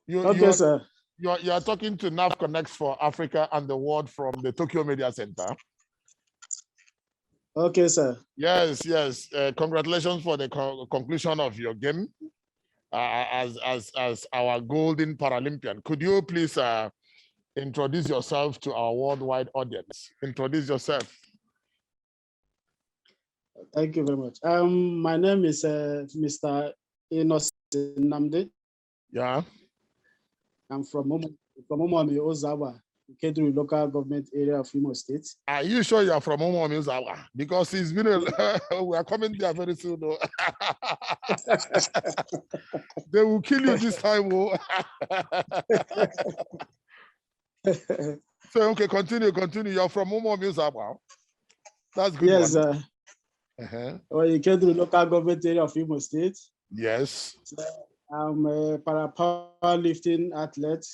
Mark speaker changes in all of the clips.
Speaker 1: Okay, sir.
Speaker 2: You are talking to Nahfconnects for Africa and the world from the Tokyo Media Center.
Speaker 1: Okay, sir.
Speaker 2: Yes. Congratulations for the conclusion of your game as our golden Paralympian. Could you please introduce yourself to our worldwide audience? Introduce yourself.
Speaker 1: Thank you very much. My name is Mr. Innocent Namde.
Speaker 2: Yeah.
Speaker 1: I'm from Umuami, Ozawa, Kedru local government area of Imo State.
Speaker 2: Are you sure you are from Umuami, Ozawa? Because it's been we are coming there very soon. They will kill you this time. So okay, continue. You're from Umuami, Ozawa. That's good.
Speaker 1: Yes,
Speaker 2: one.
Speaker 1: Well, Kedru local government area of Imo State.
Speaker 2: Yes.
Speaker 1: So I'm a powerlifting athlete.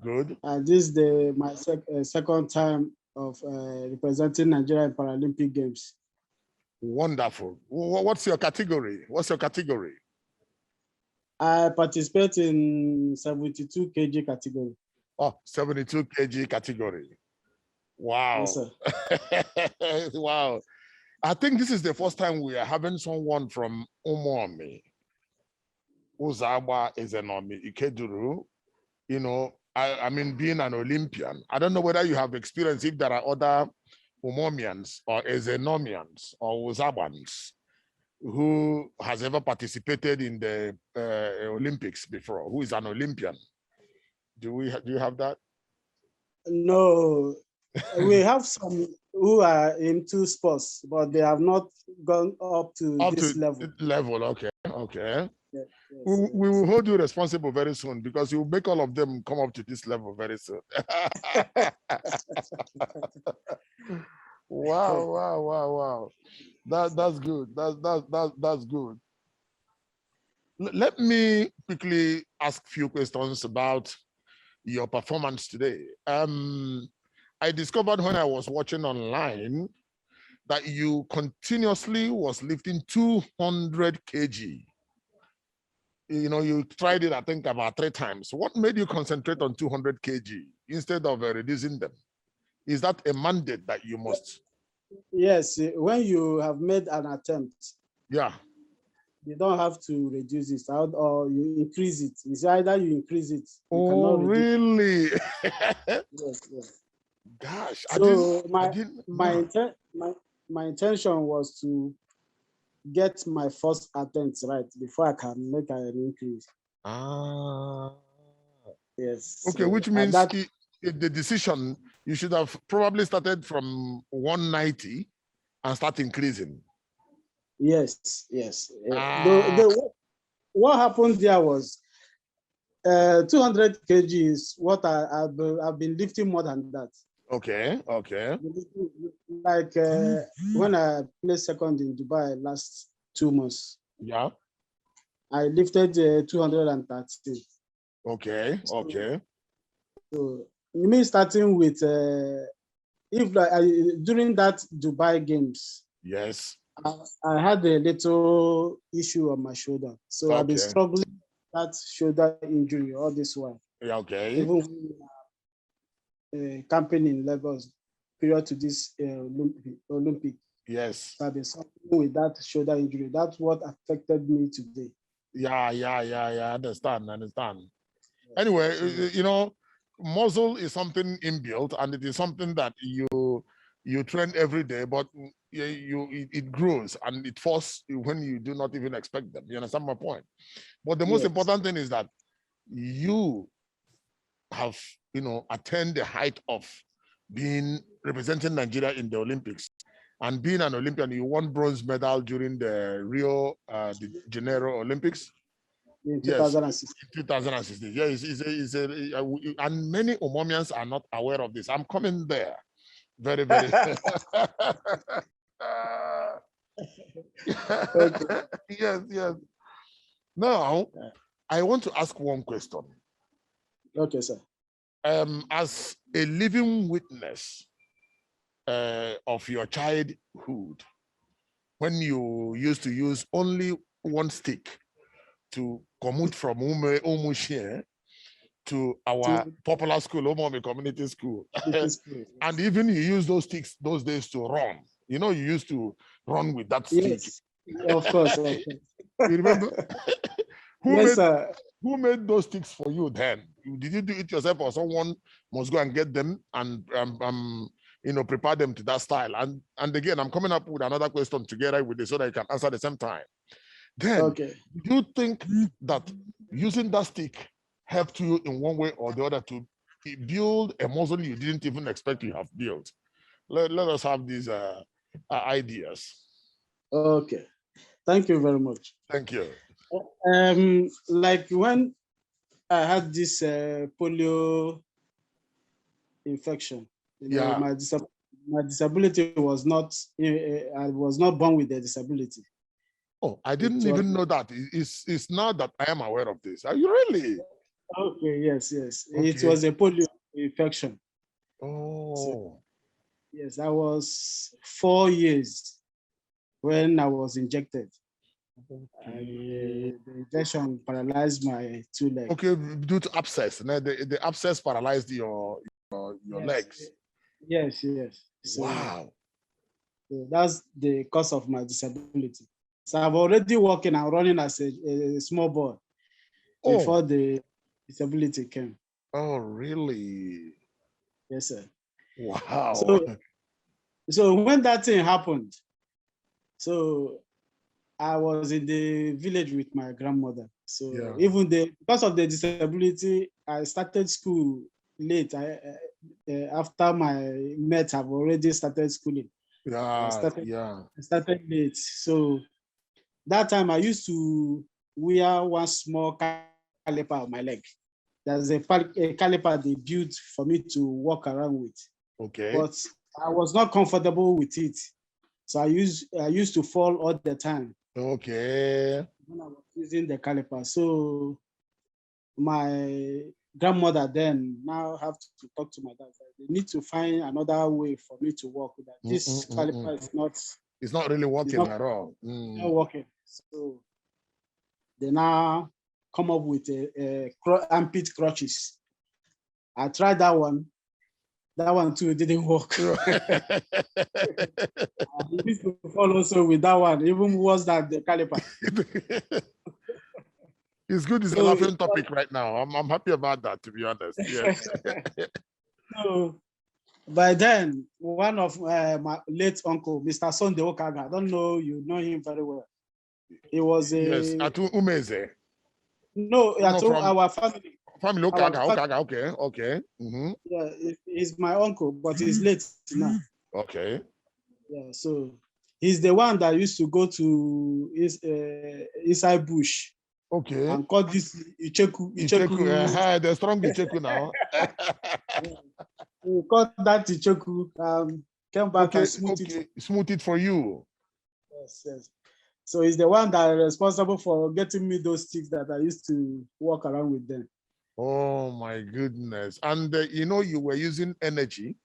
Speaker 2: Good.
Speaker 1: And this is my second time of representing Nigeria in Paralympic Games.
Speaker 2: Wonderful. What's your category?
Speaker 1: I participate in 72 kg category.
Speaker 2: Oh, 72 kg category. Wow.
Speaker 1: Yes, sir.
Speaker 2: Wow. I think this is the first time we are having someone from Umuami. Ozawa is an Ikeduru. You know, I mean, being an Olympian. I don't know whether you have experienced if there are other Umuamians or Ezenomians or Ozawans who has ever participated in the Olympics before, who is an Olympian. Do you have that?
Speaker 1: No, we have some who are into sports, but they have not gone up to this level.
Speaker 2: Okay.
Speaker 1: Yes,
Speaker 2: we will hold you responsible very soon because you will make all of them come up to this level very soon. Wow. That's good. That's good. Let me quickly ask a few questions about your performance today. I discovered when I was watching online that you continuously was lifting 200 kg. You know, you tried it, I think, about 3 times. What made you concentrate on 200 kg instead of reducing them? Is that a mandate that you must?
Speaker 1: Yes, when you have made an attempt,
Speaker 2: yeah,
Speaker 1: you don't have to reduce it out or you increase it. It's either you increase it. You
Speaker 2: oh, really?
Speaker 1: Yes.
Speaker 2: Gosh,
Speaker 1: so my intention was to get my first attempt right before I can make an increase. Yes.
Speaker 2: Okay, so which means the decision, you should have probably started from 190 and start increasing.
Speaker 1: Yes. What happened there was 200 kg is what I've been lifting more than that.
Speaker 2: Okay.
Speaker 1: Like when I placed second in Dubai last 2 months.
Speaker 2: Yeah.
Speaker 1: I lifted 213.
Speaker 2: Okay.
Speaker 1: So you mean starting with during that Dubai Games?
Speaker 2: Yes.
Speaker 1: I had a little issue on my shoulder, so I've been struggling with that shoulder injury all this while.
Speaker 2: Yeah, okay.
Speaker 1: Even camping in Lagos prior to this Olympic.
Speaker 2: Yes.
Speaker 1: So I've been suffering with that shoulder injury. That's what affected me today.
Speaker 2: Yeah. I understand. Anyway, you know, muscle is something inbuilt, and it is something that you train every day, but it grows and it falls when you do not even expect them. You understand my point? But the most important thing is that you have, attained the height of being representing Nigeria in the Olympics. And being an Olympian, you won bronze medal during the Rio de Janeiro Olympics.
Speaker 1: In 2016.
Speaker 2: Yes. 2016. Yeah, and many Umuamians are not aware of this. I'm coming there. Very. Yes. Now, I want to ask one question.
Speaker 1: Okay, sir.
Speaker 2: As a living witness of your childhood, when you used to use only one stick to commute from Umushie to our popular school, Omomi Community School.
Speaker 1: School.
Speaker 2: And even you use those sticks those days to run. You know, you used to run with that stick.
Speaker 1: Yes, of course. Of course.
Speaker 2: You remember?
Speaker 1: Yes,
Speaker 2: Who made those sticks for you then? Did you do it yourself, or someone must go and get them and prepare them to that style? And again, I'm coming up with another question together with this so that you can answer at the same time. Then, do you think that using that stick helped you in one way or the other to build a muscle you didn't even expect you have built? Let us have these ideas.
Speaker 1: Okay. Thank you very much.
Speaker 2: Thank you.
Speaker 1: Like when I had this polio infection, my disability was not, I was not born with a disability.
Speaker 2: Oh, I didn't even know that. It's now that I am aware of this. Are you really?
Speaker 1: Okay, yes.
Speaker 2: Okay.
Speaker 1: It was a polio infection.
Speaker 2: Oh.
Speaker 1: So, yes, I was 4 years when I was injected.
Speaker 2: Okay.
Speaker 1: The injection paralyzed my 2 legs.
Speaker 2: Okay, due to abscess. The abscess paralyzed your legs.
Speaker 1: Yes. So,
Speaker 2: wow.
Speaker 1: So that's the cause of my disability. So I've already working and running as a small boy before the disability came.
Speaker 2: Oh, really?
Speaker 1: Yes, sir.
Speaker 2: Wow.
Speaker 1: So when that thing happened, so I was in the village with my grandmother. So even because of the disability, I started school late. After my mates have already started schooling. I started late. So that time I used to wear one small caliper on my leg. There's a caliper they built for me to walk around with.
Speaker 2: Okay.
Speaker 1: But I was not comfortable with it. So I used to fall all the time.
Speaker 2: Okay.
Speaker 1: When I was using the caliper. So my grandmother then now have to talk to my dad. They need to find another way for me to walk. That this caliper is not.
Speaker 2: It's not really working at all.
Speaker 1: Not working. So they now come up with a armpit crutches. I tried that one. That one too didn't work. I used to fall also with that one, even worse than the caliper.
Speaker 2: It's good. It's a laughing topic right now. I'm happy about that, to be honest. Yes.
Speaker 1: So by then, one of my late uncle, Mr. Sunday Okaga, I don't know, you know him very well. He was a...
Speaker 2: Yes, Atu Umeze.
Speaker 1: No, from our family.
Speaker 2: Family, Okaga, okay.
Speaker 1: Yeah, he's my uncle, but he's late now.
Speaker 2: Okay.
Speaker 1: Yeah, so he's the one that used to go to inside bush.
Speaker 2: Okay.
Speaker 1: And call this Icheku.
Speaker 2: The strong Icheku now.
Speaker 1: We called that Icheku. Came back and smooth it.
Speaker 2: Smooth it for you.
Speaker 1: Yes. So he's the one that is responsible for getting me those sticks that I used to walk around with them.
Speaker 2: Oh my goodness. And you were using energy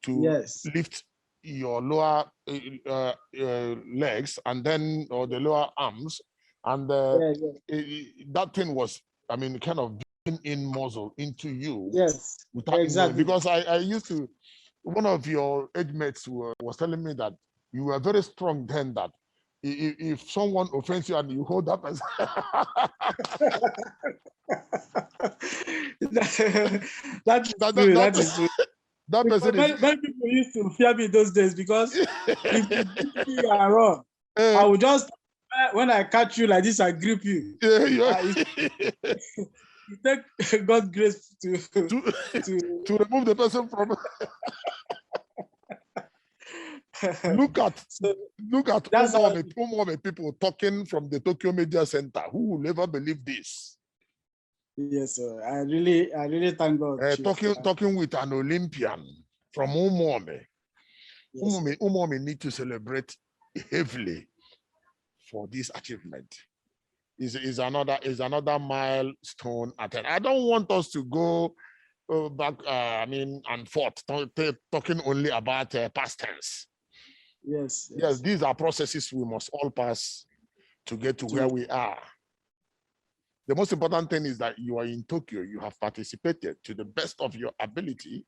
Speaker 2: to lift your lower legs and then, or the lower arms. And that thing was, kind of building in muscle into you.
Speaker 1: Yes, exactly.
Speaker 2: Because I used to, one of your age mates was telling me that you were very strong then, that if someone offends you and you hold that person.
Speaker 1: that is true.
Speaker 2: That person
Speaker 1: many people used to fear me those days because if you are wrong, I would just, when I catch you like this, I grip you. You take God's grace to
Speaker 2: remove the person from. Look at Umome people talking from the Tokyo Media Center. Who will ever believe this?
Speaker 1: Yes, sir. I really thank God.
Speaker 2: Talking with an Olympian from Umome.
Speaker 1: Yes,
Speaker 2: Umome need to celebrate heavily for this achievement. Is another milestone attempt. I don't want us to go back, and forth, talking only about past tense.
Speaker 1: Yes.
Speaker 2: These are processes we must all pass to get to where we are. the most important thing is that you are in Tokyo. You have participated to the best of your ability.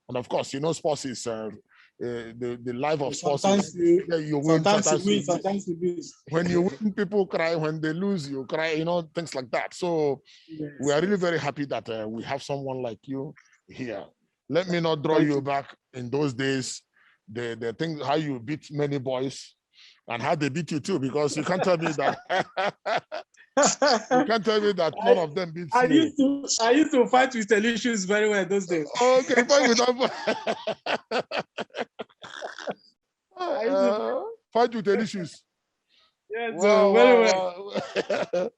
Speaker 2: And of course, sports is the life of sports.
Speaker 1: Sometimes
Speaker 2: you win, sometimes
Speaker 1: you win, sometimes you lose.
Speaker 2: When you win, people cry. When they lose, you cry. Things like that. So
Speaker 1: yes,
Speaker 2: we are really very happy that we have someone like you here. Let me not draw you back in those days. The thing how you beat many boys and how they beat you too, because you can't tell me that you can't tell me that none of them beat you.
Speaker 1: I used to fight with Elicious very well those days.
Speaker 2: Okay, fight with them. Fight with Elicious.
Speaker 1: Yes,
Speaker 2: wow,
Speaker 1: very
Speaker 2: well. Wow.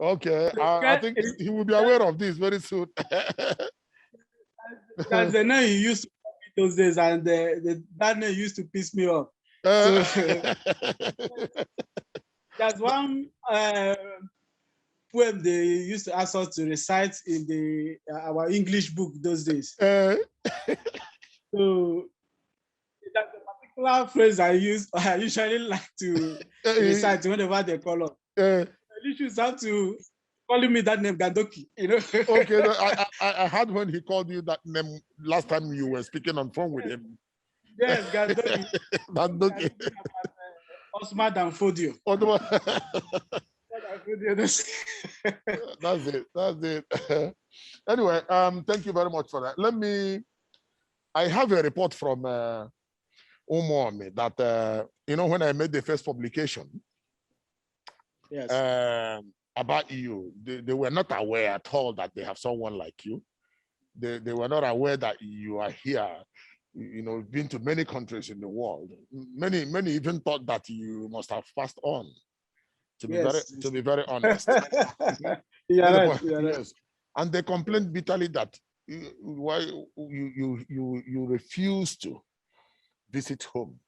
Speaker 2: Okay, I think he will be aware of this very soon.
Speaker 1: That's the name you used to those days, and that name used to piss me off. So there's one poem they used to ask us to recite in our English book those days. So that's a particular phrase I usually like to recite whenever they call up. You should have to calling me that name, Gandoki.
Speaker 2: Okay, I heard when he called you that name last time you were speaking on phone with him.
Speaker 1: Yes, Gandoki.
Speaker 2: Gandoki.
Speaker 1: Osman and Fodio.
Speaker 2: That's it. Anyway, thank you very much for that. I have a report from Umomi that when I made the first publication,
Speaker 1: yes,
Speaker 2: about you, they were not aware at all that they have someone like you. They were not aware that you are here. Been to many countries in the world. Many even thought that you must have passed on. To be very honest.
Speaker 1: You're right.
Speaker 2: Yes, and they complained bitterly that why you refuse to visit home.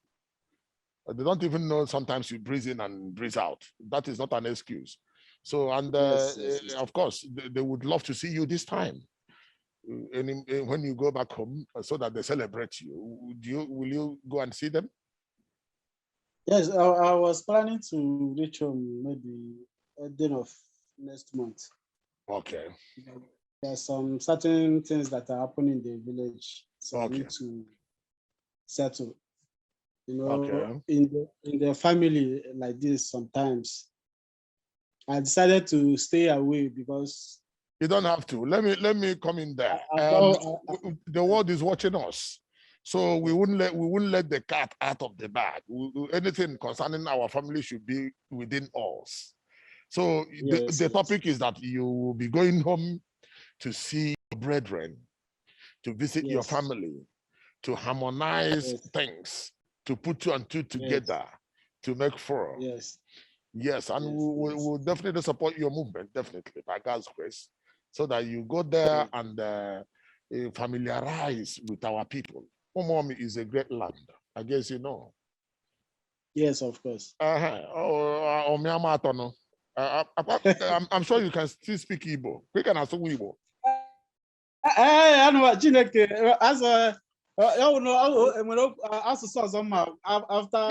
Speaker 2: They don't even know sometimes you breathe in and breathe out. That is not an excuse. So, and of course, they would love to see you this time. And when you go back home, so that they celebrate you. Will you go and see them?
Speaker 1: Yes, I was planning to reach home maybe at the end of next month.
Speaker 2: Okay.
Speaker 1: There's some certain things that are happening in the village, so I need to settle. In the family like this, sometimes I decided to stay away because
Speaker 2: you don't have to. Let me come in there. The world is watching us, so we wouldn't let the cat out of the bag. Anything concerning our family should be within us. So the topic is that you will be going home to see your brethren, to visit your family, to harmonize things, to put two and two together, to make four. Yes, and we'll definitely support your movement, definitely, by God's grace, so that you go there and familiarize with our people. Umomi is a great land, I guess you know.
Speaker 1: Yes, of course.
Speaker 2: I'm sure you can still speak Igbo. We can also Igbo.
Speaker 1: Asụsụ ọzọ mma after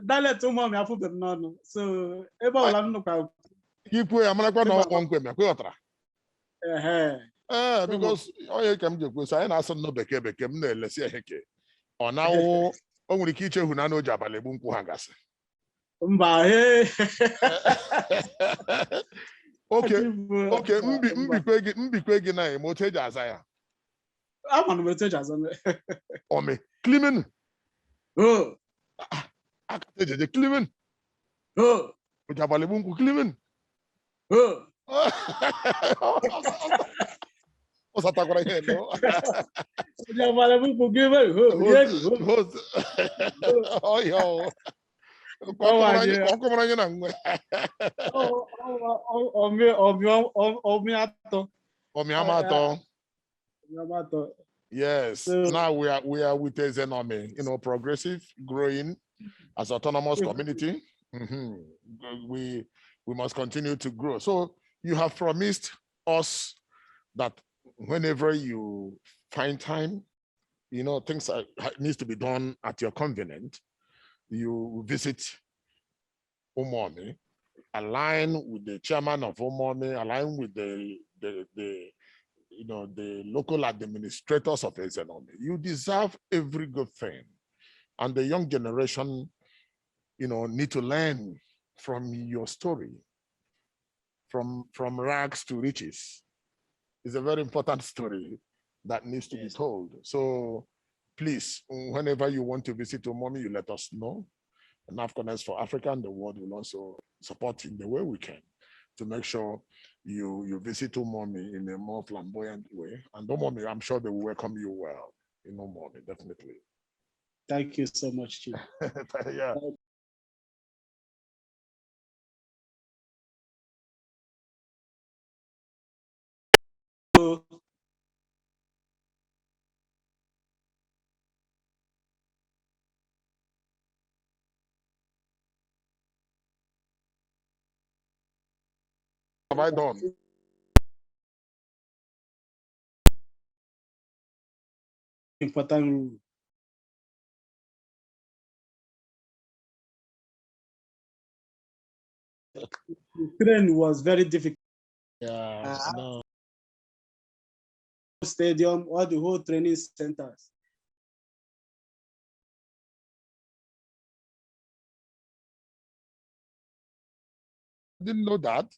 Speaker 1: dialect ụmụ m afụbeghị m n'ọnụ, so ebe ọbụla m nụkwa
Speaker 2: ikwu ya marakwa na ọkpọ nkwe m kwetara because onye ka m ga-ekwu so anyị na-asụ nnọọ bekee m na-elesi eheke ọ na-awụ o nwere ike ichehu na o ji abalị egbu nkwụ ha gasị
Speaker 1: mba
Speaker 2: oke mbikwe gị na-eme otu eji aza ya
Speaker 1: ama m otu eji aza
Speaker 2: ome klimen akata ejeje klimen o ji abalị egbu nkwụ klimen o satakwara ihe no
Speaker 1: o ji abalị egbu nkwụ klimen
Speaker 2: oyo ọkụmara nye na nwe ọmịamatọ. Yes, now we are with Zenomi, progressive, growing as autonomous community. We must continue to grow. So you have promised us that whenever you find time, you know, things needs to be done at your convenience. You visit Umomi, align with the chairman of Umomi, align with the you know, the local administrators of Ezenomi. You deserve every good thing. And the young generation, you know, need to learn from your story, from rags to riches. It's a very important story that needs to be told. So please, whenever you want to visit Umomi, you let us know. Nahfconnects for Africa and the world will also support in the way we can to make sure you visit Umomi in a more flamboyant way. And Umomi, I'm sure they will welcome you well in Umomi, definitely.
Speaker 1: Thank you so much, Chief.
Speaker 2: Yeah.
Speaker 1: So,
Speaker 2: have I done?
Speaker 1: Important rule. The train was very difficult.
Speaker 2: Yeah, no.
Speaker 1: Stadium or the whole training centers.
Speaker 2: Didn't know that.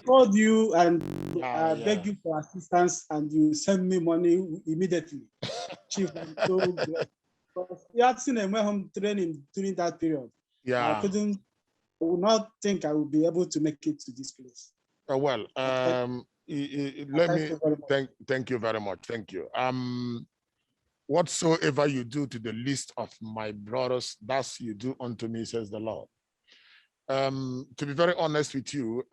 Speaker 1: Called you and
Speaker 2: Yeah,
Speaker 1: beg you for assistance, and you send me money immediately. Chief, I'm so glad. You had seen a home training during that period.
Speaker 2: yeah.
Speaker 1: I would not think I would be able to make it to this place.
Speaker 2: Well, let me thank you very much. Thank you. Whatsoever you do to the least of my brothers, that's you do unto me, says the Lord. To be very honest with you,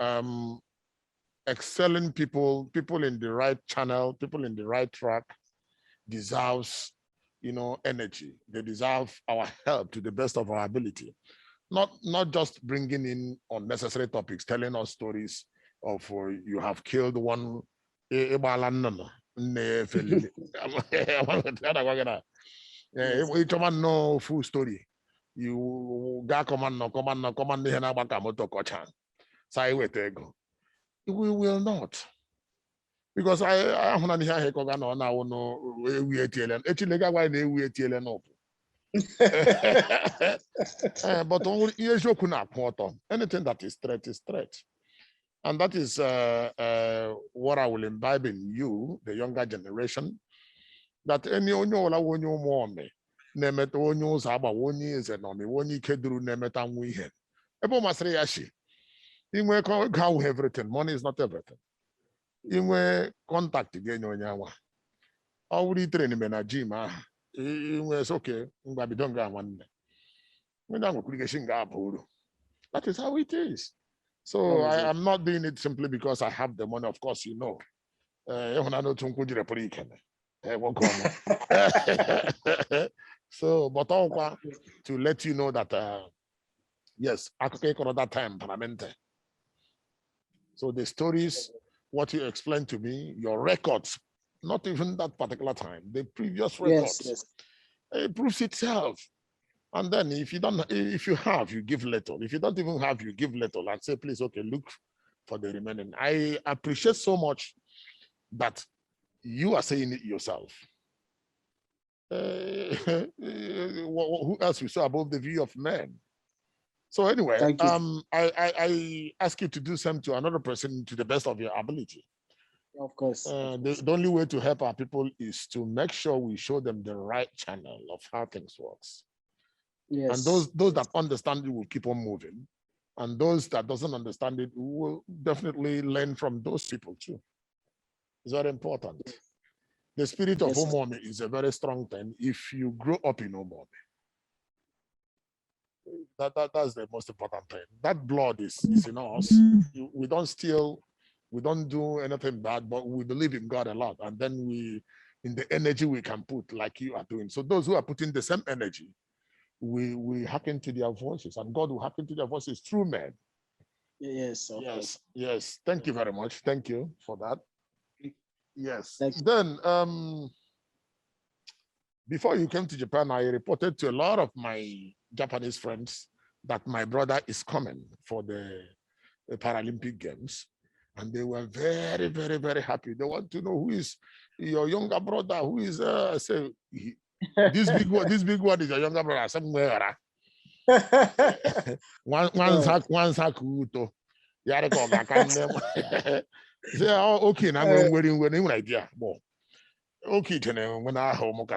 Speaker 2: excelling people in the right channel, people in the right track, deserves, you know, energy. They deserve our help to the best of our ability. Not just bringing in unnecessary topics, telling us stories of you have killed one. No full story. You got command here na gbaka moto kocha. Say wait ego. We will not. Because I hụna n'ihe ahụ ịkọga na ọ na-awụ n'ewu etiele echilega gwa na ewu etiele n'ụkwụ. But ihe eziokwu na-akwụ ọtọ. Anything that is threat is threat. And that is what I will imbibe in you, the younger generation, that any onye ọla onye ụmụ ome na-emeta onye ụzọ agbawa onye eze na ọmịwa onye ike duru na-emeta nwa ihe. Ebe ọ masịrị ya shi, inwe ego ahụ everything, money is not everything. Inwe contact ga-enye onye anwa. Ọ wụrụ itere n'ime na gym ahụ, inwe soke ngwa bido nga nwanne. Onye ahụ kwurigeshi nga abụ uru. That is how it is. So I am not doing it simply because I have the money. Of course, you know. So, but to let you know that, yes, I could that time, Paralympic. So the stories, what you explained to me, your records, not even that particular time, the previous records, it proves itself. And then if you have, you give little. If you don't even have, you give little and say, please, okay, look for the remaining. I appreciate so much that you are saying it yourself. Who else we saw above the view of men? So anyway, I ask you to do something to another person to the best of your ability.
Speaker 1: Of course.
Speaker 2: The only way to help our people is to make sure we show them the right channel of how things works.
Speaker 1: Yes.
Speaker 2: And those that understand it will keep on moving. And those that doesn't understand it will definitely learn from those people too. It's very important. The spirit of Umomi is a very strong thing if you grow up in Umomi. That's the most important thing. That blood is in us. We don't steal, we don't do anything bad, but we believe in God a lot. And then in the energy we can put, like you are doing. So those who are putting the same energy, we hearken to their voices, and God will hearken to their voices through men.
Speaker 1: Yes.
Speaker 2: Yes. Thank you very much. Thank you for that. Yes. Then, before you came to Japan, I reported to a lot of my Japanese friends that my brother is coming for the Paralympic Games. And they were very, very, very happy. They want to know who is your younger brother, who is, I say, this big one is your younger brother, somewhere. One sakuto. Yareko can say, oh, okay, now I'm wearing idea. Okay, when I home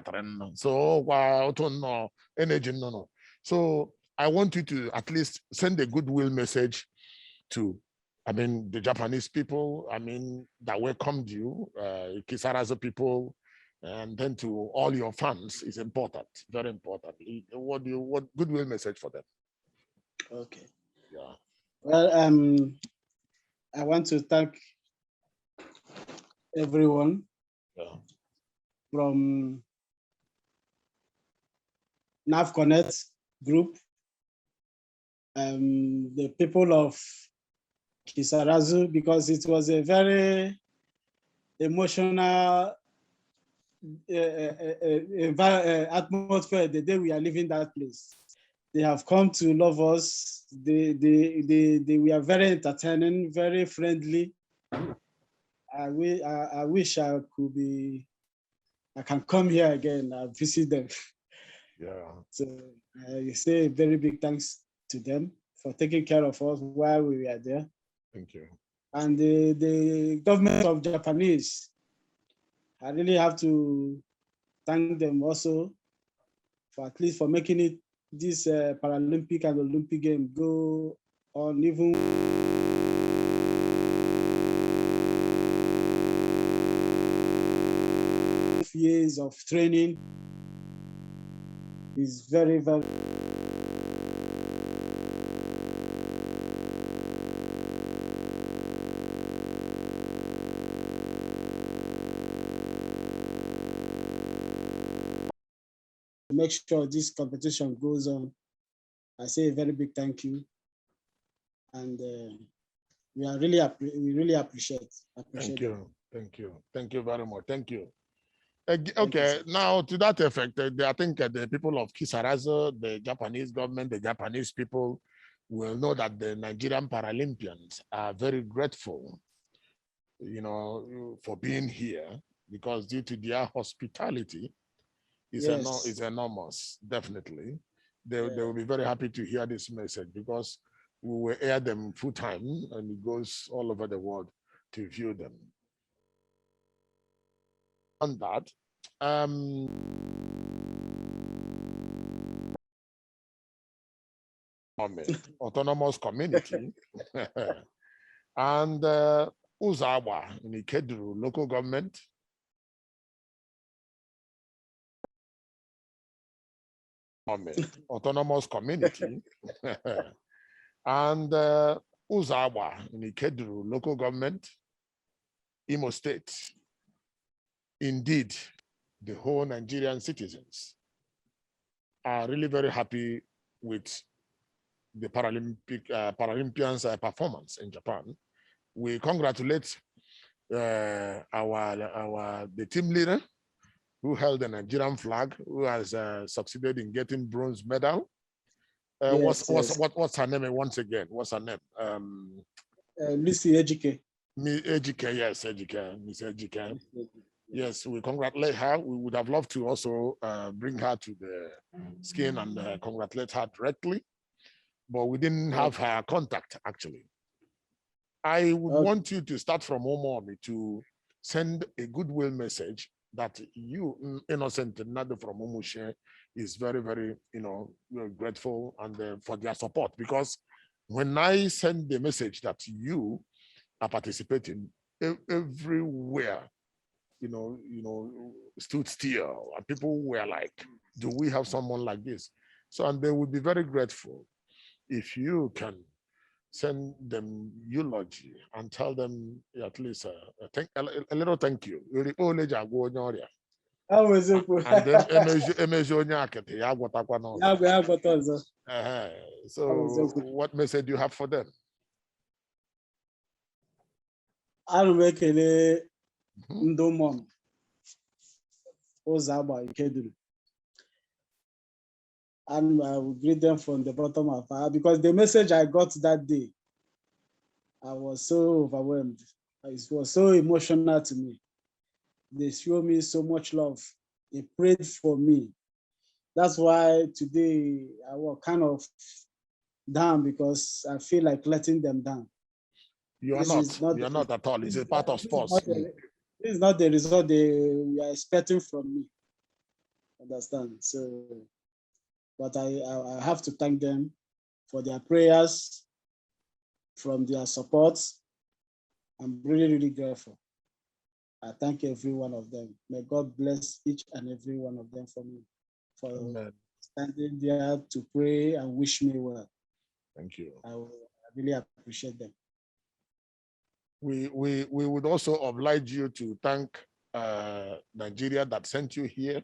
Speaker 2: so no energy no. So I want you to at least send a goodwill message to, I mean, the Japanese people, I mean, that welcomed you, Kisarazo people, and then to all your fans is important, very important. What goodwill message for them?
Speaker 1: Okay.
Speaker 2: Yeah.
Speaker 1: Well, I want to thank everyone from Nahfconnects group, the people of Kisarazu, because it was a very emotional atmosphere the day we are leaving that place. They have come to love us. They were very entertaining, very friendly. I wish I can come here again and visit them.
Speaker 2: Yeah.
Speaker 1: So I say a very big thanks to them for taking care of us while we were there.
Speaker 2: Thank you.
Speaker 1: And the government of Japanese, I really have to thank them also for at least for making it this Paralympic and Olympic game go on even years of training is very, very make sure this competition goes on. I say a very big thank you, and we really appreciate.
Speaker 2: Thank you, them. Thank you very much. Thank you.
Speaker 1: Thank
Speaker 2: okay,
Speaker 1: you,
Speaker 2: now to that effect, I think the people of Kisarazo, the Japanese government, the Japanese people will know that the Nigerian Paralympians are very grateful, you know, for being here, because due to their hospitality, is enormous, definitely. They will be very happy to hear this message, because we will air them full time and it goes all over the world to view them. On that, autonomous community and Uzawa in Ikeduru local government, autonomous community and Uzawa in Ikeduru local government, Imo State. Indeed, the whole Nigerian citizens are really very happy with the Paralympians' performance in Japan. We congratulate the team leader who held the Nigerian flag, who has succeeded in getting bronze medal. What's her name once again? What's her name?
Speaker 1: Lucy Ejike.
Speaker 2: Ejike, yes, Ejike, Miss Ejike. Yes, we congratulate her. We would have loved to also bring her to the skin and congratulate her directly, but we didn't have her contact, actually. I would want you to start from Omomi to send a goodwill message that you, Innocent Nado from Omushe, is very, very, grateful and for their support. Because when I send the message that you are participating everywhere, stood still, and people were like, do we have someone like this? So, and they would be very grateful if you can send them eulogy and tell them at least a little thank you. And then so what message do you have for them?
Speaker 1: Ndomon, Ozaba Ikeduru. And I will greet them from the bottom of my heart because the message I got that day, I was so overwhelmed. It was so emotional to me. They showed me so much love. They prayed for me. That's why today I was kind of down because I feel like letting them down.
Speaker 2: You are not. You are not at all. It's a part of sports.
Speaker 1: This is not the result they are expecting from me. Understand? So, but I have to thank them for their prayers, from their support. I'm really, really grateful. I thank every one of them. May God bless each and every one of them for me, for standing there to pray and wish me well.
Speaker 2: Thank you.
Speaker 1: I really appreciate them.
Speaker 2: We would also oblige you to thank Nigeria that sent you here,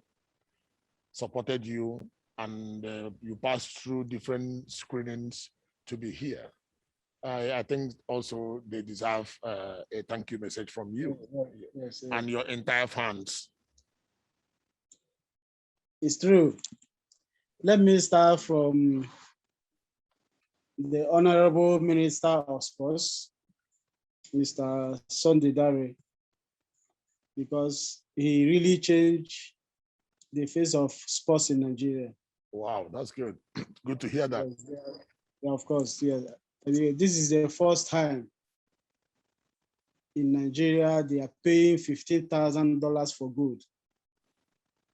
Speaker 2: supported you, and you passed through different screenings to be here. I think also they deserve a thank you message from you and your entire fans.
Speaker 1: It's true. Let me start from the Honorable Minister of Sports, Mr. Sunday Dare, because he really changed the face of sports in Nigeria.
Speaker 2: Wow, that's good. Good to hear that.
Speaker 1: Yeah, of course, yeah. This is the first time in Nigeria they are paying $15,000 for gold,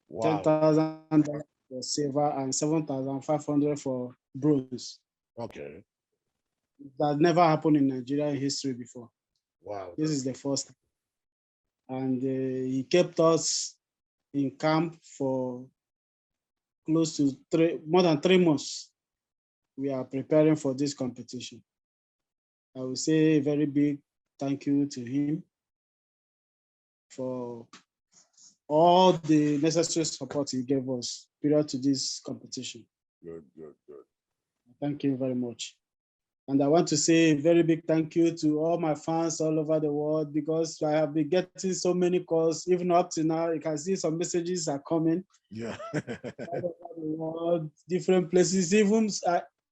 Speaker 2: wow.
Speaker 1: $10,000 for silver, and $7,500 for bronze.
Speaker 2: Okay.
Speaker 1: That never happened in Nigeria in history before.
Speaker 2: Wow.
Speaker 1: This is the first time. And he kept us in camp for close to more than 3 months. We are preparing for this competition. I will say a very big thank you to him for all the necessary support he gave us prior to this competition.
Speaker 2: Good.
Speaker 1: Thank you very much. And I want to say a very big thank you to all my fans all over the world, because I have been getting so many calls. Even up to now, you can see some messages are coming.
Speaker 2: Yeah.
Speaker 1: All over the world, different places. Even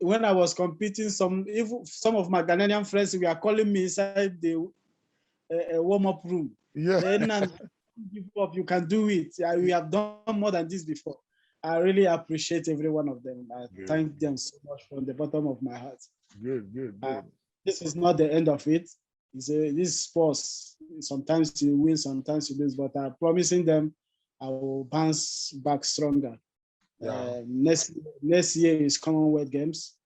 Speaker 1: when I was competing, some of my Ghanaian friends were calling me inside the warm-up room.
Speaker 2: Yeah.
Speaker 1: And you can do it. We have done more than this before. I really appreciate every one of them. I thank them so much from the bottom of my heart.
Speaker 2: Good.
Speaker 1: This is not the end of it. This sports. Sometimes you win, sometimes you lose, but I'm promising them I will bounce back stronger.
Speaker 2: Yeah.
Speaker 1: Next year is Commonwealth Games.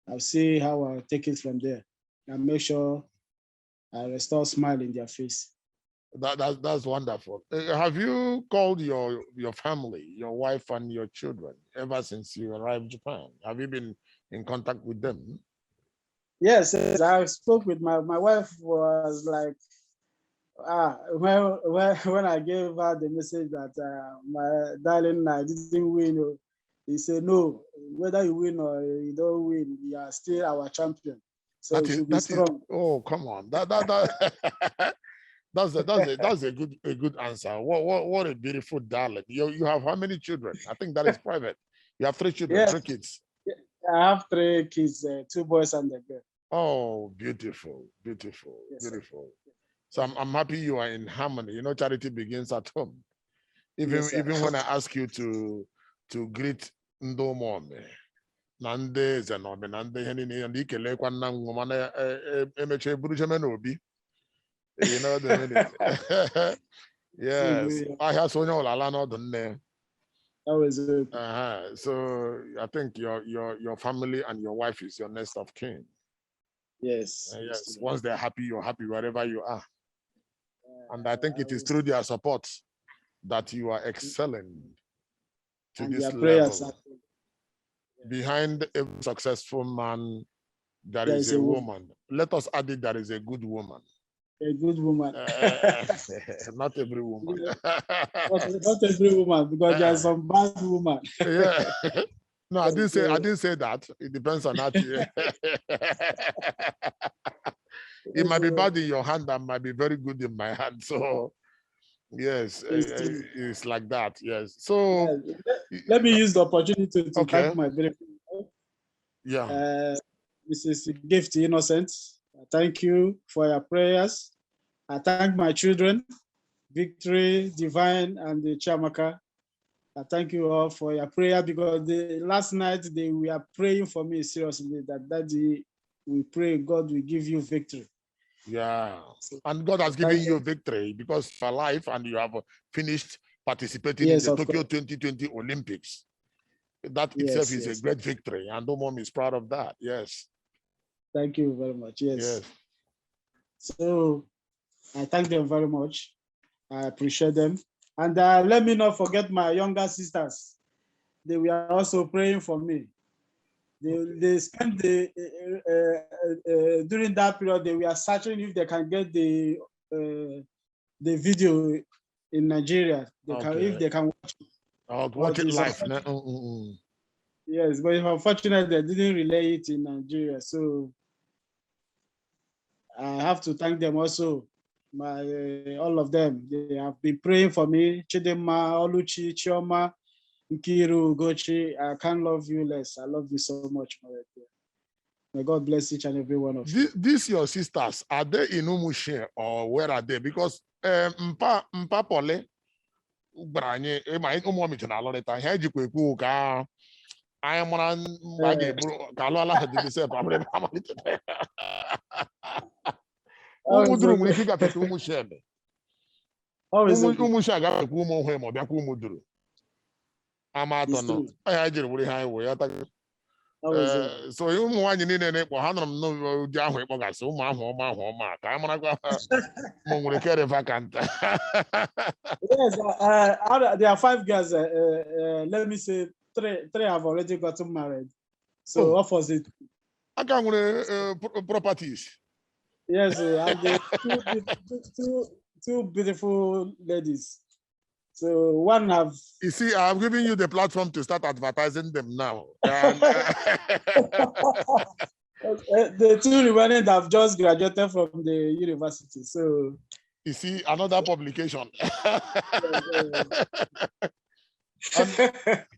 Speaker 1: I'll see how I'll take it from there and make sure I restore smile in their face.
Speaker 2: That's wonderful. Have you called your family, your wife and your children ever since you arrived in Japan? Have you been in contact with them?
Speaker 1: Yes, I spoke with my wife. Was like, when I gave her the message that my darling, I didn't win, he said, no, whether you win or you don't win, you are still our champion. So you should be strong.
Speaker 2: Oh, come on. That's a good answer. What a beautiful darling. You have how many children? I think that is private. You have 3 children,
Speaker 1: Yes.
Speaker 2: 3 kids.
Speaker 1: I have 3 kids, 2 boys and a girl.
Speaker 2: Oh, beautiful. Yes, beautiful. So I'm happy you are in harmony. You know, charity begins at home. Even when I ask you to greet Ndomome, Nande Zenobe, Nande Henini, and Ikele Kwanang Woman, Emeche Burujamenobi. You know the meaning. Yes. I have so no Lalano done there. So I think your family and your wife is your next of kin.
Speaker 1: Yes.
Speaker 2: Yes. Once they're happy, you're happy wherever you are. And I think it is through their support that you are excelling to this level. Behind every successful man, there is a woman. Let us add it, there is a good woman.
Speaker 1: A good woman.
Speaker 2: Not every woman.
Speaker 1: Not every woman, because there are some bad women.
Speaker 2: Yeah. No, I didn't say that. It depends on that. It might be bad in your hand and might be very good in my hand. So Yes, it's like that. Yes.
Speaker 1: Yeah.
Speaker 2: So
Speaker 1: Let me use the opportunity to
Speaker 2: okay.
Speaker 1: thank my beautiful wife.
Speaker 2: Yeah.
Speaker 1: Mrs. Gift Innocent. Thank you for your prayers. I thank my children, Victory, Divine, and the Chamaka. I thank you all for your prayer because last night they were praying for me seriously that Daddy, we pray God will give you victory.
Speaker 2: Yeah. So, and God has given you victory because you are alive and you have finished participating in the Tokyo 2020 Olympics. That itself is a great victory, and Mom is proud of that. Yes.
Speaker 1: Thank you very much. Yes. So I thank them very much. I appreciate them. And let me not forget my younger sisters. They were also praying for me. They spent during that period, they were searching if they can get the video in Nigeria. If they can watch it.
Speaker 2: Watch it live.
Speaker 1: Yes, but unfortunately, they didn't relay it in Nigeria. So I have to thank them also. All of them, they have been praying for me. Chidema, Oluchi, Chioma, Nkiru, Gochi, I can't love you less. I love you so much, my dear. May God bless each and every one of you.
Speaker 2: These your sisters, are they in Umushe or where are they? Because Mpa Pole, Branye, my Umuamich and Aloreta, Hedgeway, ka I am one baggy, Kalola had the same problem. Umudru, if you got to Umushe. Umushaga, Kumo, him or Bakumudru. Amatono, I had your way highway. So you want you need any 100 no Yahweh Bogas, Homa, Kamara, Mongolia vacant.
Speaker 1: Yes, there are 5 girls. Let me say 3 have already gotten married. So what was it?
Speaker 2: I can't properties.
Speaker 1: Yes, and the two beautiful ladies. So one have.
Speaker 2: You see, I'm giving you the platform to start advertising them now.
Speaker 1: The 2 remaining have just graduated from the university. So
Speaker 2: you see another publication.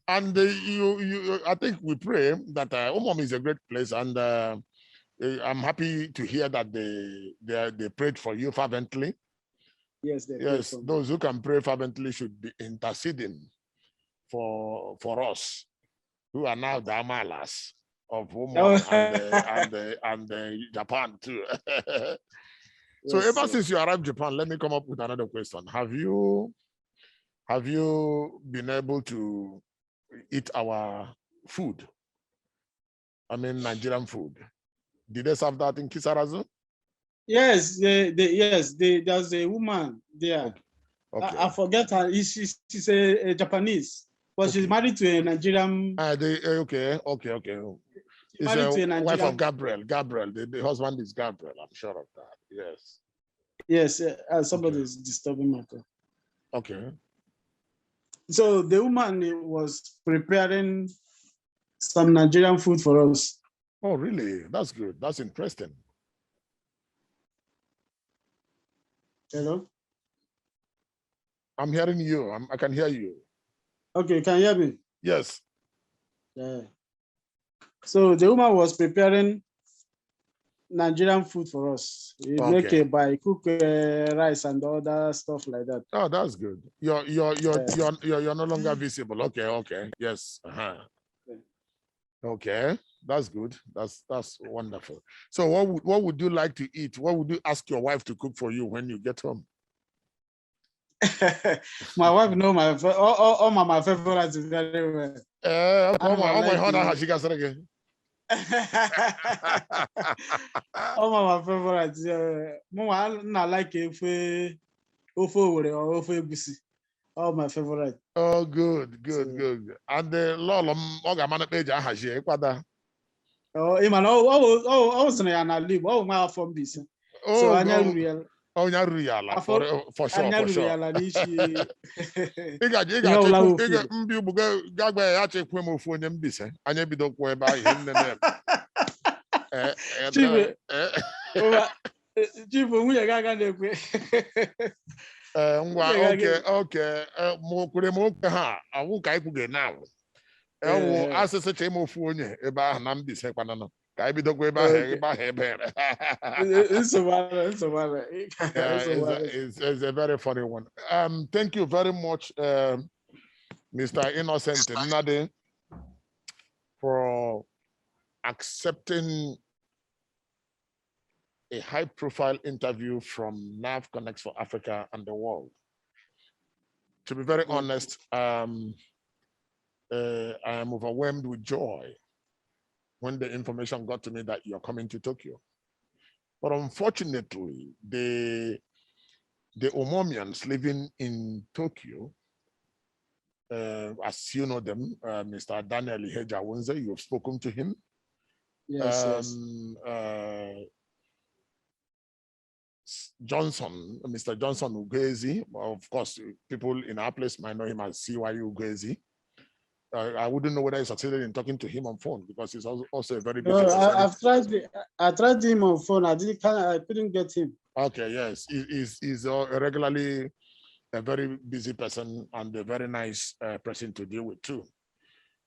Speaker 2: and you, I think we pray that Umom is a great place, and I'm happy to hear that they prayed for you fervently.
Speaker 1: Yes,
Speaker 2: yes. Those who can pray fervently should be interceding for us, who are now the Amalas of Umom and Japan too. So ever since you arrived in Japan, let me come up with another question. Have you been able to eat our food? I mean, Nigerian food. Did they serve that in Kisarazu?
Speaker 1: Yes, there's a woman there.
Speaker 2: Okay.
Speaker 1: I forget her. She's a Japanese, but she's married to a Nigerian.
Speaker 2: Okay. She's
Speaker 1: married to a Nigerian
Speaker 2: wife of Gabriel. The husband is Gabriel. I'm sure of that. Yes.
Speaker 1: Yes, somebody is disturbing my call.
Speaker 2: Okay.
Speaker 1: So the woman was preparing some Nigerian food for us.
Speaker 2: Oh, really? That's good. That's interesting.
Speaker 1: Hello?
Speaker 2: I'm hearing you. I can hear you.
Speaker 1: Okay, can you hear me?
Speaker 2: Yes.
Speaker 1: Yeah. So the woman was preparing Nigerian food for us. You make cook rice and other stuff like that.
Speaker 2: Oh, that's good. You're no longer visible. Okay. Yes. Okay, that's good. That's wonderful. So what would you like to eat? What would you ask your wife to cook for you when you get home?
Speaker 1: My wife knows all my favorites very well.
Speaker 2: Oh my honor, she got again.
Speaker 1: All my favorites. Mama, I like ofe owere or ofe egusi. All my favorite.
Speaker 2: Oh, good. And the lolom ogamana page ahaji kwada.
Speaker 1: Oh, Iman, I was in an alib. Oh, my from this. So I never real.
Speaker 2: Oh, real for sure. You got mbi buga gagba ya chekwe mo fu onye mbise. Anya bido kwa ebe ahụ ihe nne
Speaker 1: Chief, nwunye gaga na-ekwe.
Speaker 2: Okay. Mo kure mo ha. Awu kai ku ge now. Ewu asese che mo fu onye ebe ahụ na mbise kwana no. Ka ibido kwa ebe ahụ ebe. It's a very funny one. Thank you very much, Mr. Innocent NNADI, for accepting a high-profile interview from Nahfconnects for Africa and the world. To be very honest, I am overwhelmed with joy when the information got to me that you're coming to Tokyo. But unfortunately, the Omomians living in Tokyo, as you know them, Mr. Daniel Ihejawunze, you've spoken to him.
Speaker 1: Yes,
Speaker 2: Johnson, Mr. Johnson Ugezi, of course, people in our place might know him as CYU Ugezi. I wouldn't know whether I succeeded in talking to him on phone because he's also a very busy person.
Speaker 1: I tried him on phone. I couldn't get him.
Speaker 2: Okay, yes, he's regularly a very busy person and a very nice person to deal with too.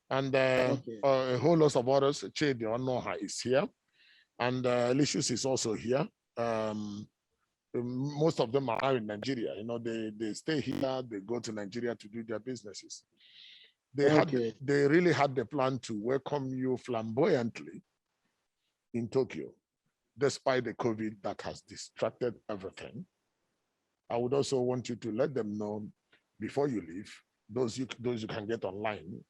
Speaker 2: And a whole lot of others. Chidi Onoha is here, and Licious is also here. Most of them are in Nigeria. You know, they stay here. They go to Nigeria to do their businesses. They really had the plan to welcome you flamboyantly in Tokyo, despite the COVID that has distracted everything. I would also want you to let them know before you leave, those you can get online,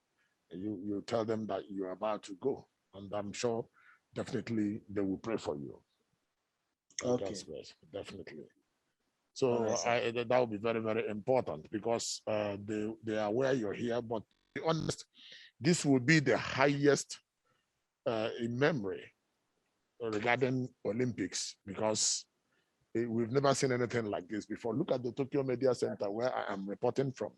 Speaker 2: you tell them that you're about to go. And I'm sure definitely they will pray for you.
Speaker 1: Okay.
Speaker 2: Definitely. So that will be very, very important because they are aware you're here, but to be honest, this will be the highest in memory regarding Olympics because we've never seen anything like this before. Look at the Tokyo Media Center where I am reporting from.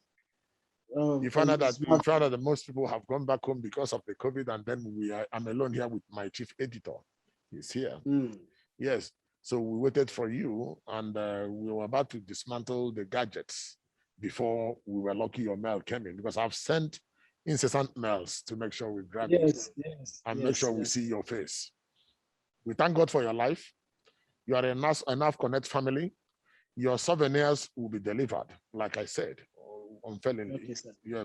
Speaker 2: You find out that most people have gone back home because of the COVID, and then I'm alone here with my chief editor. He's here. Yes. So we waited for you, and we were about to dismantle the gadgets before we were lucky your mail came in because I've sent incessant mails to make sure we grab you and make sure we see your face. We thank God for your life. You are a Nahfconnects family. Your souvenirs will be delivered, like I said, unfailingly,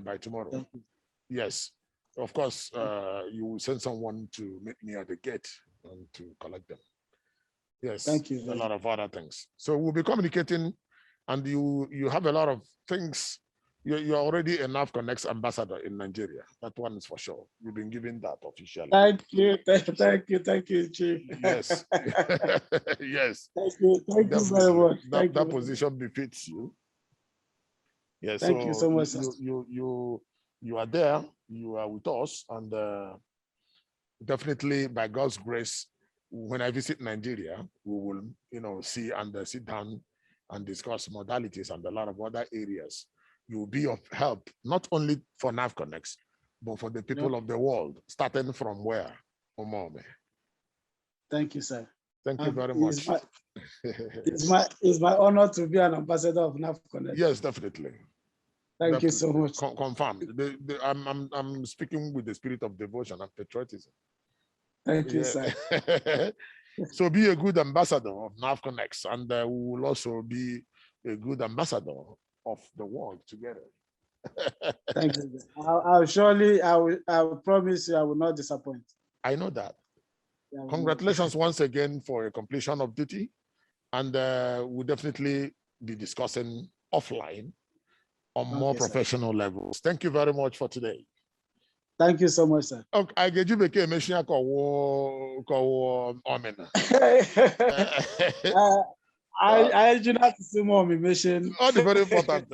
Speaker 2: by tomorrow. Yes, of course, you will send someone to meet me at the gate and to collect them. Yes,
Speaker 1: thank you.
Speaker 2: A lot of other things. So we'll be communicating, and you have a lot of things. You're already a Nahfconnects ambassador in Nigeria. That one is for sure. You've been given that officially.
Speaker 1: Thank you, Chief.
Speaker 2: Yes, yes.
Speaker 1: Thank you very much.
Speaker 2: That position befits you. Yes.
Speaker 1: Thank you so much.
Speaker 2: You are there. You are with us, and definitely by God's grace, when I visit Nigeria, we will, see and sit down and discuss modalities and a lot of other areas. You will be of help, not only for Nahfconnects, but for the people of the world, starting from where? Omome.
Speaker 1: Thank you, sir.
Speaker 2: Thank you very much.
Speaker 1: It's my honor to be an ambassador of Nahfconnects.
Speaker 2: Yes, definitely.
Speaker 1: Thank you so much.
Speaker 2: Confirmed. I'm speaking with the spirit of devotion and patriotism.
Speaker 1: Thank you, sir.
Speaker 2: So be a good ambassador of Nahfconnects, and we will also be a good ambassador of the world together.
Speaker 1: Thank you. I will promise you I will not disappoint.
Speaker 2: I know that. Congratulations once again for a completion of duty, and we'll definitely be discussing offline on more professional levels. Thank you very much for today.
Speaker 1: Thank you so much, sir.
Speaker 2: Okay, I get you back a machine
Speaker 1: I do not see more mission.
Speaker 2: Oh, very important.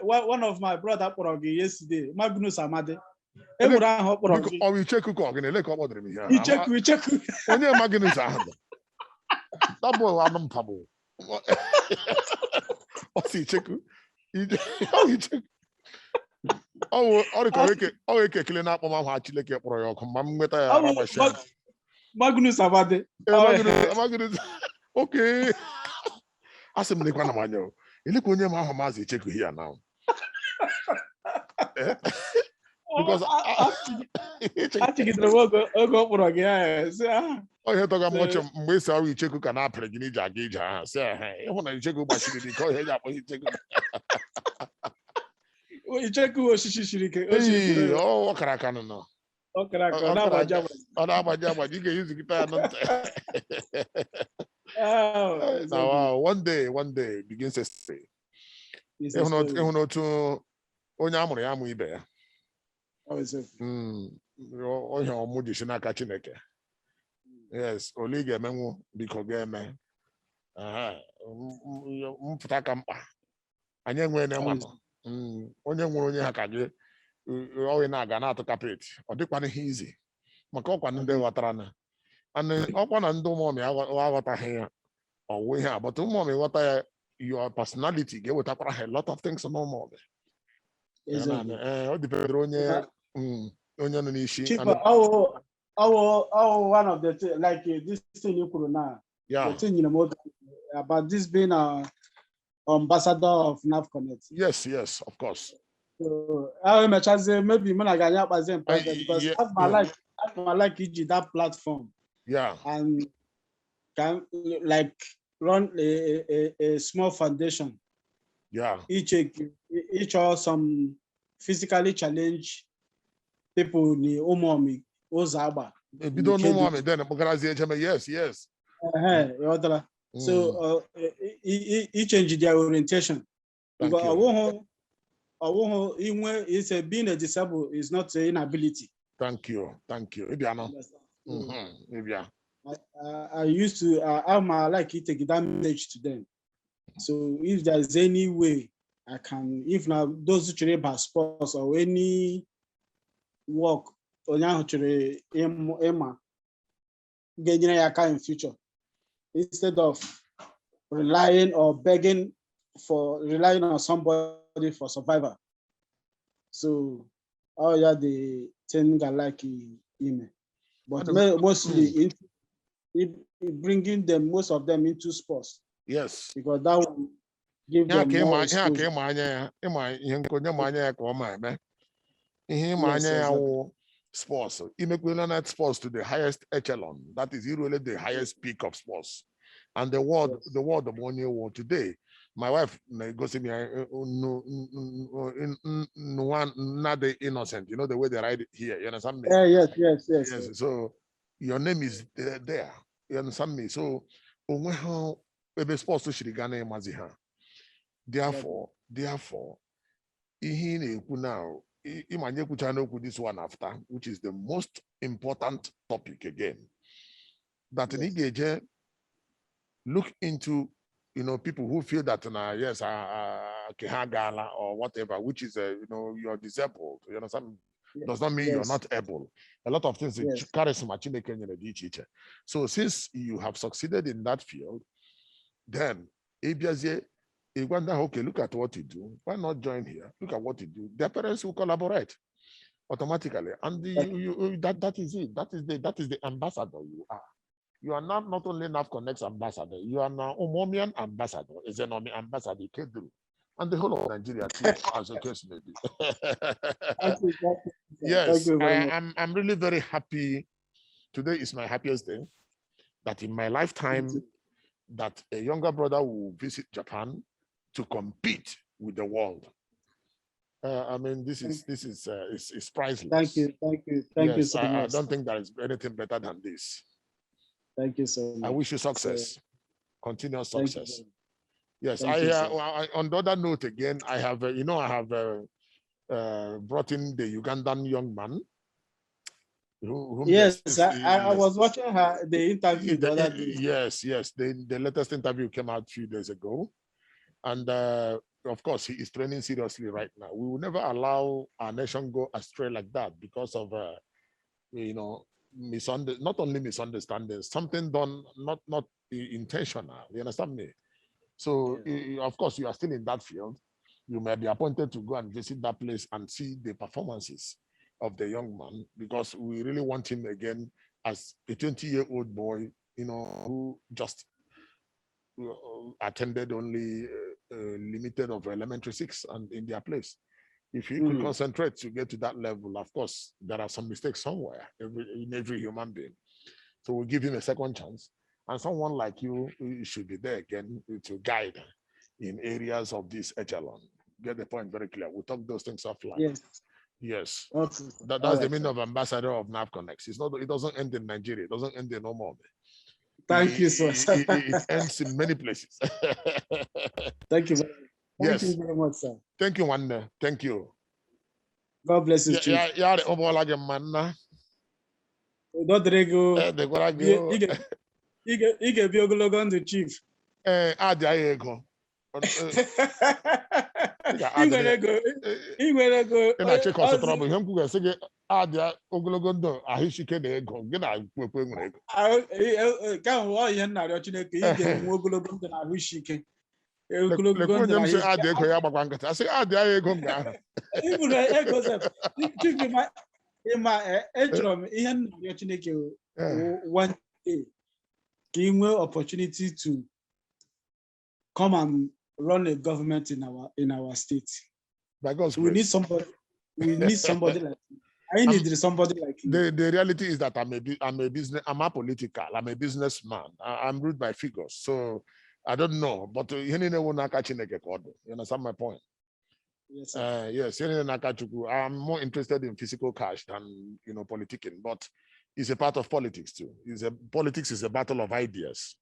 Speaker 1: One of my brother yesterday, Magnus Amade.
Speaker 2: We check.
Speaker 1: We check.
Speaker 2: That boy was untouchable. What's he check? How he check? Oh, okay, clean up on my chile kept for your command with a rubber shell.
Speaker 1: Magnus Abade.
Speaker 2: Magnus. Okay. I said, Niquanaman, you look on your mamma's check here now. Because
Speaker 1: I think it's the work go for again.
Speaker 2: Oh, you talk much of we saw we check can happen in Jagija. Say, hey, when I check about she did call here up when you check.
Speaker 1: You check who she
Speaker 2: Oh, what can I know?
Speaker 1: Okay, now
Speaker 2: you can use the guitar.
Speaker 1: Oh,
Speaker 2: one day begins to say. If not to Onyamuri Amu Ibe. Oh, your Mudishina Kachineke. Yes, Oliga Memu, because game. Mutakampa. And young when onye nwere ha ka gị ọwụ na-aga na-atụ kapet ọ dịkwana ihe izi maka ọkwa ndị ghọtara na ọkwa na ndị ụmụọmị aghọtaghị ya ọwụ ihe a but ụmụọmị ghọta ya your personality ga-ewetakwara ha a lot of things n'ụmụọmị ọ dịpere onye nọ n'isi
Speaker 1: one of the things like this thing you could now the thing you know about this being ambassador of Nahfconnects.
Speaker 2: Yes, of course.
Speaker 1: So I maybe when I got because I like that platform.
Speaker 2: Yeah.
Speaker 1: And can like run a small foundation.
Speaker 2: Yeah.
Speaker 1: Each or some physically challenged people in Umomi, Ozaba.
Speaker 2: If you don't know mommy, then yes.
Speaker 1: So he changed their orientation. Because being a disabled is not an inability.
Speaker 2: Thank you.
Speaker 1: I used to I like to take that message to them. So if there's any way I can, if now those who have sports or any work on Emma getting in future, instead of relying or begging relying on somebody for survival. So the thing I like email, but mostly bringing them, most of them into sports.
Speaker 2: Yes,
Speaker 1: because that will give them more exposure.
Speaker 2: Sports. Equivalent sports to the highest echelon. That is really the highest peak of sports. And the word of money word today. My wife goes to me, not the innocent. You know the way they write it here. You understand me?
Speaker 1: Yes.
Speaker 2: So your name is there. You understand me? So maybe sports to Shirigane Maziha. Therefore, now. This one after, which is the most important topic again. That yes. Look into, people who feel that yes, Kehagala or whatever, which is you're disabled. You understand? Does not mean you're not able. A lot of things charisma. So since you have succeeded in that field, then you wonder, okay, look at what you do. Why not join here? Look at what you do. Their parents will collaborate automatically, and that is it. That is the ambassador you are. You are not only Nahfconnects ambassador. You are now Umomian ambassador. Is an ambassador Kedru, and the whole of Nigeria too, as a case may be. Yes, I'm really very happy. Today is my happiest day. That in my lifetime, that a younger brother will visit Japan to compete with the world. I mean, this is priceless.
Speaker 1: Thank you so much.
Speaker 2: I don't think there is anything better than this.
Speaker 1: Thank you so much.
Speaker 2: I wish you success, continuous success. Yes, on the other note again, I have brought in the Ugandan young man.
Speaker 1: Yes, I was watching the interview the other day.
Speaker 2: Yes, the latest interview came out a few days ago. And of course, he is training seriously right now. We will never allow our nation go astray like that because of, not only misunderstandings, something done not intentional. You understand me? So of course you are still in that field. You may be appointed to go and visit that place and see the performances of the young man, because we really want him again as a 20-year-old boy, you know, who just attended only limited of elementary 6 and in their place. If he could concentrate to get to that level, of course, there are some mistakes somewhere in every human being. So we'll give him a second chance. And someone like you should be there again to guide in areas of this echelon. Get the point very clear. We'll talk those things offline.
Speaker 1: Yes.
Speaker 2: Yes.
Speaker 1: Okay.
Speaker 2: That's the meaning of ambassador of Nahfconnects. It doesn't end in Nigeria. It doesn't end in no more.
Speaker 1: Thank you, sir.
Speaker 2: It ends in many places.
Speaker 1: Thank you. Thank
Speaker 2: you
Speaker 1: very much, sir.
Speaker 2: Thank you, Wanda. Thank you.
Speaker 1: God bless you, Chief.
Speaker 2: Yeah,
Speaker 1: ị ga-ebi ogologo ndụ, Chief.
Speaker 2: Adịghị ego.
Speaker 1: Ị nwere ego.
Speaker 2: Ị na-achị ka ọsụtara bụ ihe m kwugasị gị, adịa ogologo ndụ, ahụike na ego, gị na-ekwe nwere ego.
Speaker 1: Nke ahụ ọ ihe nnarịọ Chineke, ị ga-enwe ogologo ndụ na ahụike.
Speaker 2: Lekwa onye m sị adị ego ya gbakwa nkịtị, asị adịa ego m ga-ahụ.
Speaker 1: Ibụrụ ego Chief, ịma echọrọ m ihe nnarịọ Chineke one day ka ị nwee opportunity to come and run a government in our state.
Speaker 2: By God's
Speaker 1: grace. We need somebody like you. I need somebody like you.
Speaker 2: The reality is that I'm a political, I'm a businessman. I'm ruled by figures. So I don't know. But you understand my point?
Speaker 1: Yes,
Speaker 2: yes. I'm more interested in physical cash than politicking, but it's a part of politics too. Politics is a battle of ideas.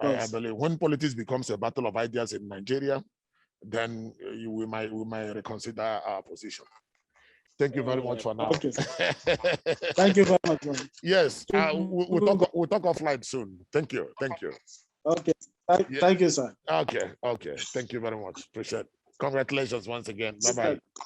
Speaker 2: I believe when politics becomes a battle of ideas in Nigeria, then we might reconsider our position. Thank you very much for now.
Speaker 1: Okay. Thank you very much. Man.
Speaker 2: Yes, we'll talk offline soon. Thank you.
Speaker 1: Okay. Thank you, sir.
Speaker 2: Okay. Thank you very much. Appreciate it. Congratulations once again. Bye-bye.